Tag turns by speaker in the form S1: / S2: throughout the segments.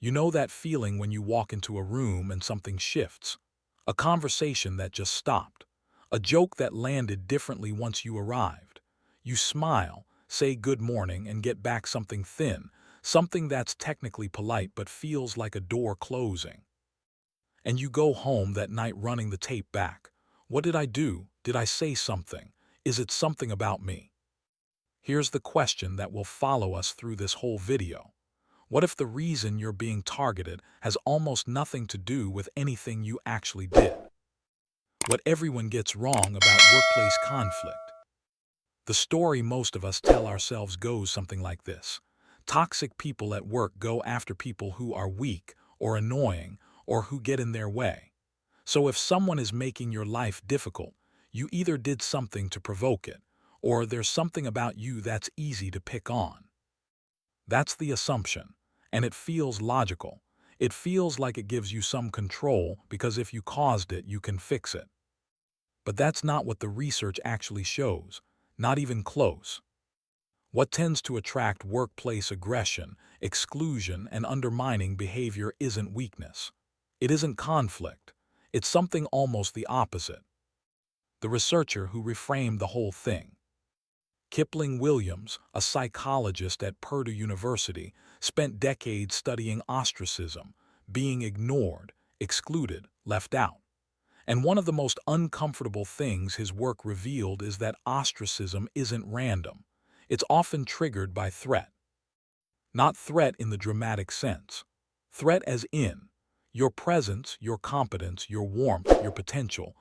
S1: You know that feeling when you walk into a room and something shifts. A conversation that just stopped. A joke that landed differently once you arrived. You smile, say good morning, and get back something thin, something that's technically polite but feels like a door closing. And you go home that night running the tape back. What did I do? Did I say something? Is it something about me? Here's the question that will follow us through this whole video. What if the reason you're being targeted has almost nothing to do with anything you actually did? What everyone gets wrong about workplace conflict. The story most of us tell ourselves goes something like this. Toxic people at work go after people who are weak or annoying or who get in their way. So if someone is making your life difficult, you either did something to provoke it, or there's something about you that's easy to pick on. That's the assumption, and it feels logical. It feels like it gives you some control because if you caused it, you can fix it. But that's not what the research actually shows, not even close. What tends to attract workplace aggression, exclusion, and undermining behavior isn't weakness. It isn't conflict. It's something almost the opposite. The researcher who reframed the whole thing, Kipling Williams, a psychologist at Purdue University, spent decades studying ostracism, being ignored, excluded, left out. And one of the most uncomfortable things his work revealed is that ostracism isn't random. It's often triggered by threat. Not threat in the dramatic sense. Threat as in your presence, your competence, your warmth, your potential.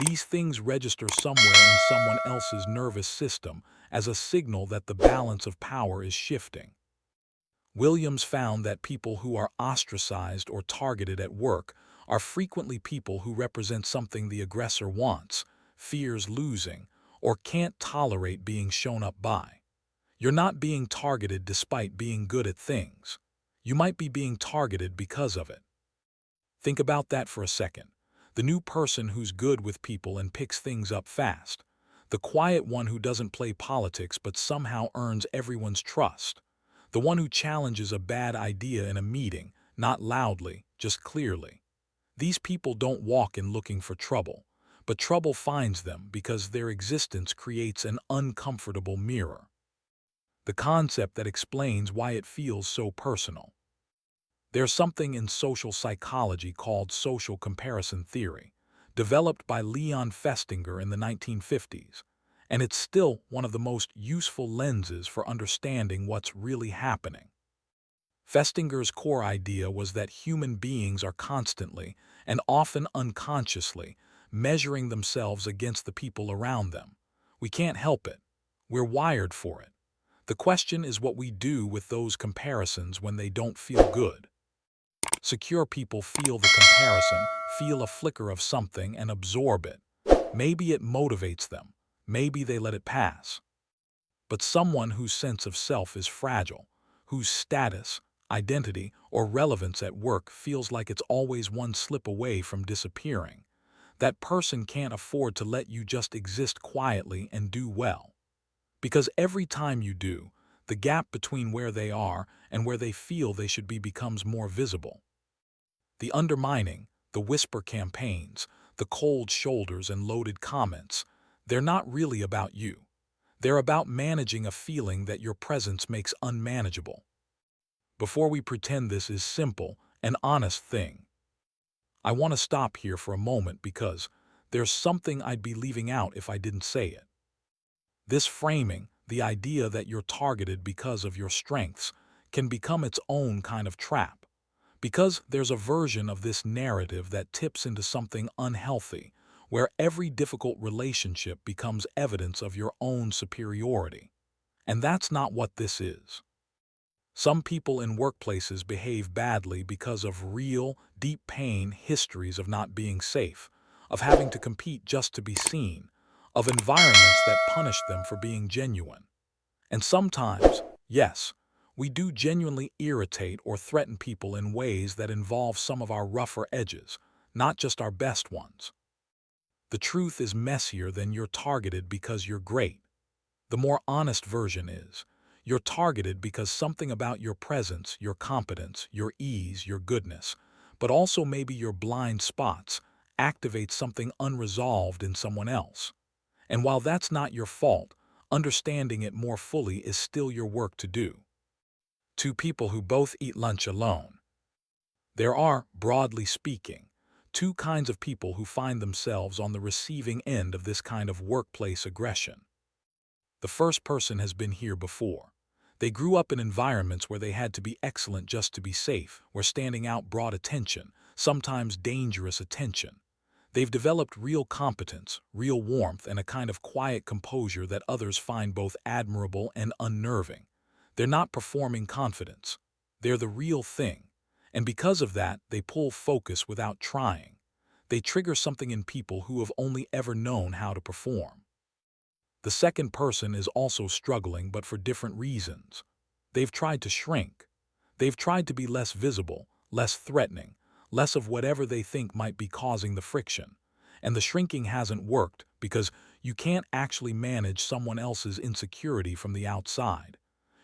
S1: These things register somewhere in someone else's nervous system as a signal that the balance of power is shifting. Williams found that people who are ostracized or targeted at work are frequently people who represent something the aggressor wants, fears losing, or can't tolerate being shown up by. You're not being targeted despite being good at things. You might be being targeted because of it. Think about that for a second. The new person who's good with people and picks things up fast. The quiet one who doesn't play politics but somehow earns everyone's trust. The one who challenges a bad idea in a meeting, not loudly, just clearly. These people don't walk in looking for trouble, but trouble finds them because their existence creates an uncomfortable mirror. The concept that explains why it feels so personal. There's something in social psychology called social comparison theory, developed by Leon Festinger in the 1950s, and it's still one of the most useful lenses for understanding what's really happening. Festinger's core idea was that human beings are constantly, and often unconsciously, measuring themselves against the people around them. We can't help it. We're wired for it. The question is what we do with those comparisons when they don't feel good. Secure people feel the comparison, feel a flicker of something, and absorb it. Maybe it motivates them. Maybe they let it pass. But someone whose sense of self is fragile, whose status, identity, or relevance at work feels like it's always one slip away from disappearing, that person can't afford to let you just exist quietly and do well. Because every time you do, the gap between where they are and where they feel they should be becomes more visible. The undermining, the whisper campaigns, the cold shoulders and loaded comments, they're not really about you. They're about managing a feeling that your presence makes unmanageable. Before we pretend this is simple, an honest thing, I want to stop here for a moment because there's something I'd be leaving out if I didn't say it. This framing, the idea that you're targeted because of your strengths, can become its own kind of trap. Because there's a version of this narrative that tips into something unhealthy, where every difficult relationship becomes evidence of your own superiority. And that's not what this is. Some people in workplaces behave badly because of real, deep pain histories of not being safe, of having to compete just to be seen, of environments that punish them for being genuine. And sometimes, yes, we do genuinely irritate or threaten people in ways that involve some of our rougher edges, not just our best ones. The truth is messier than you're targeted because you're great. The more honest version is, You're targeted because something about your presence, your competence, your ease, your goodness, but also maybe your blind spots, activates something unresolved in someone else. And while that's not your fault, understanding it more fully is still your work to do. Two people who both eat lunch alone. There are, broadly speaking, two kinds of people who find themselves on the receiving end of this kind of workplace aggression. The first person has been here before. They grew up in environments where they had to be excellent just to be safe, where standing out brought attention, sometimes dangerous attention. They've developed real competence, real warmth, and a kind of quiet composure that others find both admirable and unnerving. They're not performing confidence. They're the real thing. And because of that, they pull focus without trying. They trigger something in people who have only ever known how to perform. The second person is also struggling, but for different reasons. They've tried to shrink. They've tried to be less visible, less threatening, less of whatever they think might be causing the friction. And the shrinking hasn't worked because you can't actually manage someone else's insecurity from the outside.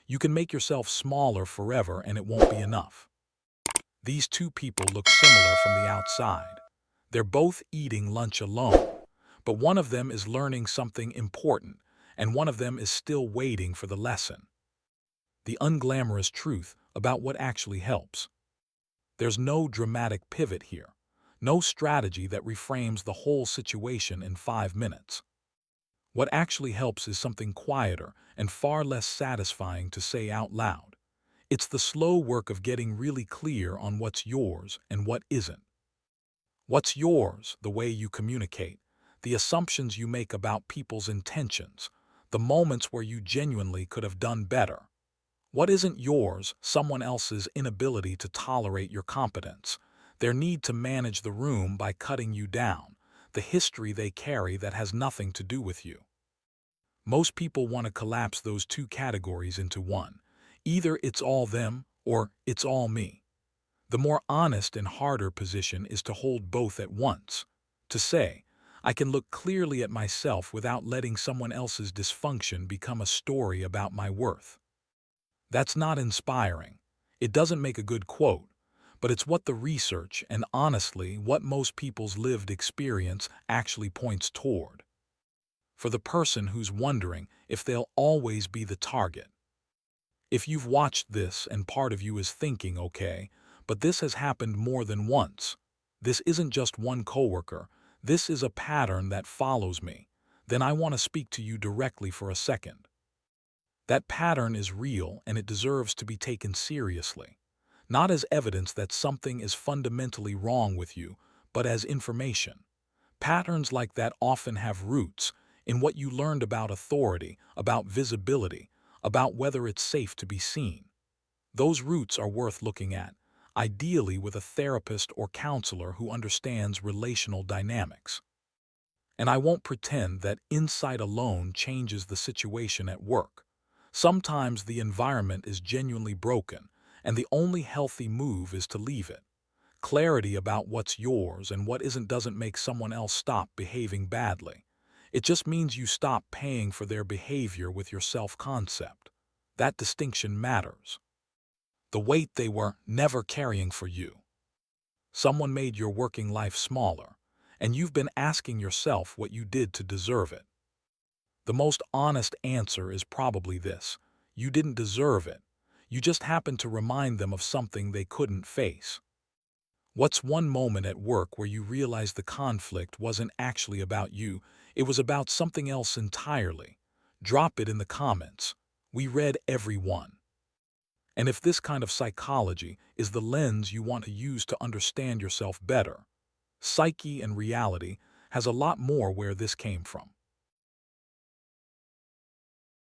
S1: You can make yourself smaller forever and it won't be enough. These two people look similar from the outside. They're both eating lunch alone, but one of them is learning something important, and one of them is still waiting for the lesson. The unglamorous truth about what actually helps. There's no dramatic pivot here, no strategy that reframes the whole situation in 5 minutes. What actually helps is something quieter and far less satisfying to say out loud. It's the slow work of getting really clear on what's yours and what isn't. What's yours, the way you communicate, the assumptions you make about people's intentions, the moments where you genuinely could have done better. What isn't yours, someone else's inability to tolerate your competence, their need to manage the room by cutting you down, the history they carry that has nothing to do with you. Most people want to collapse those two categories into one. Either it's all them or it's all me. The more honest and harder position is to hold both at once. To say, I can look clearly at myself without letting someone else's dysfunction become a story about my worth. That's not inspiring. It doesn't make a good quote, but it's what the research and honestly what most people's lived experience actually points toward. For the person who's wondering if they'll always be the target. If you've watched this and part of you is thinking, okay, but this has happened more than once. This isn't just one coworker. This is a pattern that follows me. Then I want to speak to you directly for a second. That pattern is real and it deserves to be taken seriously. Not as evidence that something is fundamentally wrong with you, but as information. Patterns like that often have roots in what you learned about authority, about visibility, about whether it's safe to be seen. Those roots are worth looking at, ideally with a therapist or counselor who understands relational dynamics. And I won't pretend that insight alone changes the situation at work. Sometimes the environment is genuinely broken, and the only healthy move is to leave it. Clarity about what's yours and what isn't doesn't make someone else stop behaving badly. It just means you stop paying for their behavior with your self-concept. That distinction matters. The weight they were never carrying for you. Someone made your working life smaller, and you've been asking yourself what you did to deserve it. The most honest answer is probably this: you didn't deserve it. You just happened to remind them of something they couldn't face. What's one moment at work where you realized the conflict wasn't actually about you, it was about something else entirely? Drop it in the comments. We read every one. And if this kind of psychology is the lens you want to use to understand yourself better, Psyche and reality has a lot more where this came from.